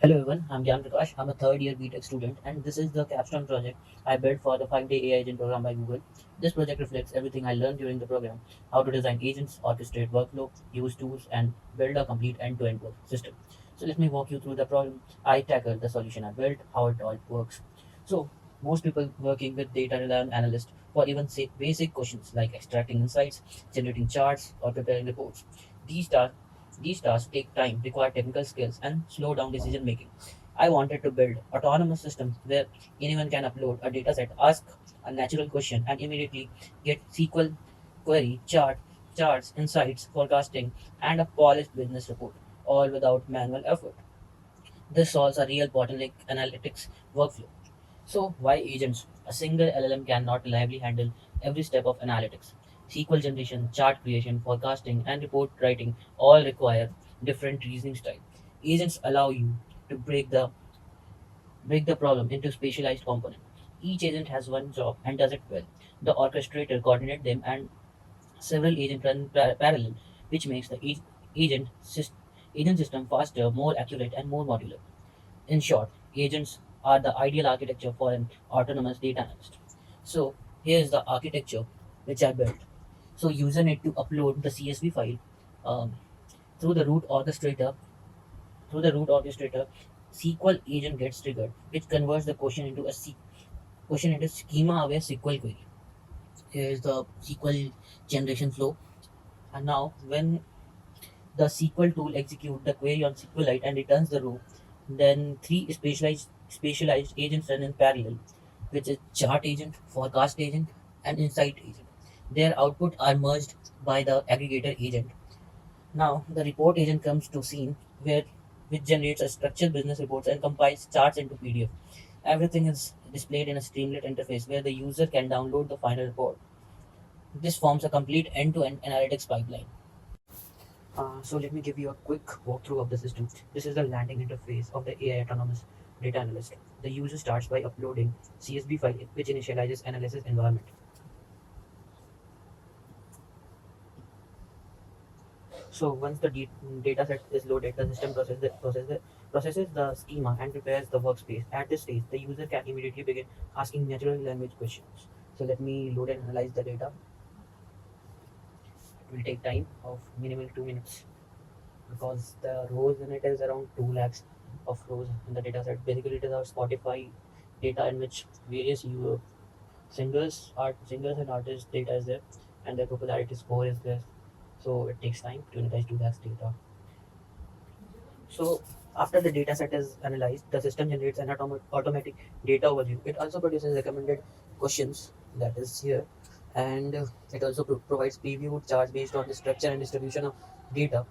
Hello everyone, I'm Gyan Prakash. I'm a third year BTech student, and this is the capstone project I built for the 5-day AI agent program by Google. This project reflects everything I learned during the program: how to design agents, orchestrate workflow, use tools, and build a complete end-to-end work system. So let me walk you through the problem I tackled, the solution I built, how it all works. So most people working with data rely on analysts for even say basic questions like extracting insights, generating charts, or preparing reports. These tasks these tasks take time, require technical skills, and slow down decision making. I wanted to build autonomous systems where anyone can upload a dataset, ask a natural question, and immediately get SQL query, charts, insights, forecasting, and a polished business report, all without manual effort. This solves a real bottleneck analytics workflow. So, why agents? A single LLM cannot reliably handle every step of analytics. SQL generation, chart creation, forecasting, and report writing all require different reasoning style. Agents allow you to break the problem into specialized components. Each agent has one job and does it well. The orchestrator coordinates them, and several agents run parallel, which makes the agent, agent system faster, more accurate, and more modular. In short, agents are the ideal architecture for an autonomous data analyst. So here's the architecture which I built. So user need to upload the CSV file um, through the root orchestrator. Through the root orchestrator, SQL agent gets triggered, which converts the question into schema-aware SQL query. Here is the SQL generation flow. And now, when the SQL tool executes the query on SQLite and returns the row, then three specialized agents run in parallel, which is chart agent, forecast agent, and insight agent. Their output are merged by the aggregator agent. Now the report agent comes to scene where which generates a structured business reports and compiles charts into PDF. Everything is displayed in a Streamlit interface where the user can download the final report. This forms a complete end-to-end analytics pipeline. So let me give you a quick walkthrough of the system. This is the landing interface of the AI autonomous data analyst. The user starts by uploading CSV file which initializes analysis environment. So once the data set is loaded, the system processes the schema and prepares the workspace. At this stage, the user can immediately begin asking natural language questions. So let me load and analyze the data. It will take time of minimal 2 minutes because the rows in it is around 2 lakhs of rows in the data set. Basically, it is our Spotify data in which various singers and artists data is there, and their popularity score is there. So it takes time to analyze 2 lakhs data. So after the data set is analyzed, the system generates an automatic data overview. It also produces recommended questions that is here, and it also provides preview charts based on the structure and distribution of data.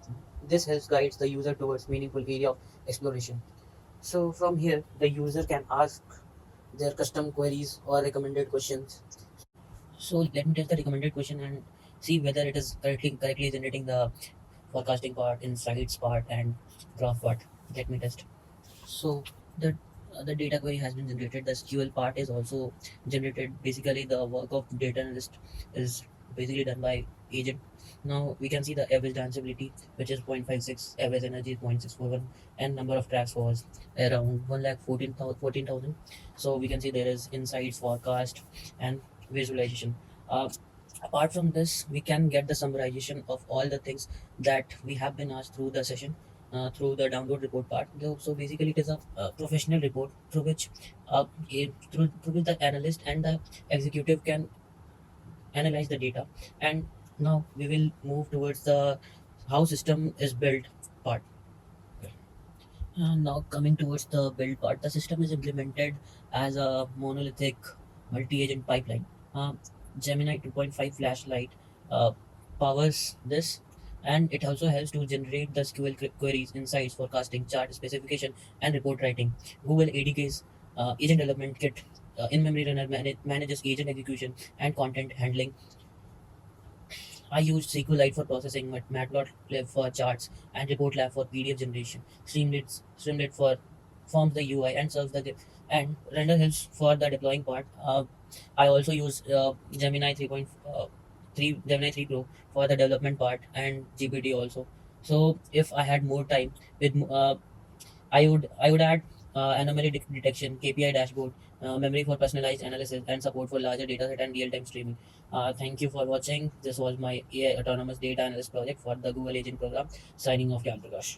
This helps guides the user towards meaningful area of exploration. So from here, the user can ask their custom queries or recommended questions. So let me test the recommended question and see whether it is correctly generating the forecasting part, insights part, and graph part. Let me test. So the the data query has been generated. The SQL part is also generated. Basically, the work of data analyst is basically done by agent. Now we can see the average danceability, which is 0.56, average energy is 0.641, and number of tracks was around 1,14,000. So we can see there is insights, forecast, and visualization. Apart from this, we can get the summarization of all the things that we have been asked through the session, through the download report part. So basically, it is a professional report through which the analyst and the executive can analyze the data. And now we will move towards the how system is built part. Now coming towards the build part, the system is implemented as a monolithic multi-agent pipeline. Uh, Gemini 2.5 flashlight uh, powers this, and it also helps to generate the SQL queries, insights, forecasting, chart specification, and report writing. Google ADK's agent development kit in-memory runner manages agent execution and content handling. I used SQLite for processing, Matplotlib for charts, and ReportLab for PDF generation. Streamlit for forms the UI and serves and Render helps for the deploying part. I also use Gemini 3 Pro for the development part and GPT also. So if I had more time with I would add anomaly detection, KPI dashboard, memory for personalized analysis, and support for larger data set and real time streaming. Thank you for watching. This was my AI autonomous data analyst project for the Google Agent program. Signing off, Kyan Prakash.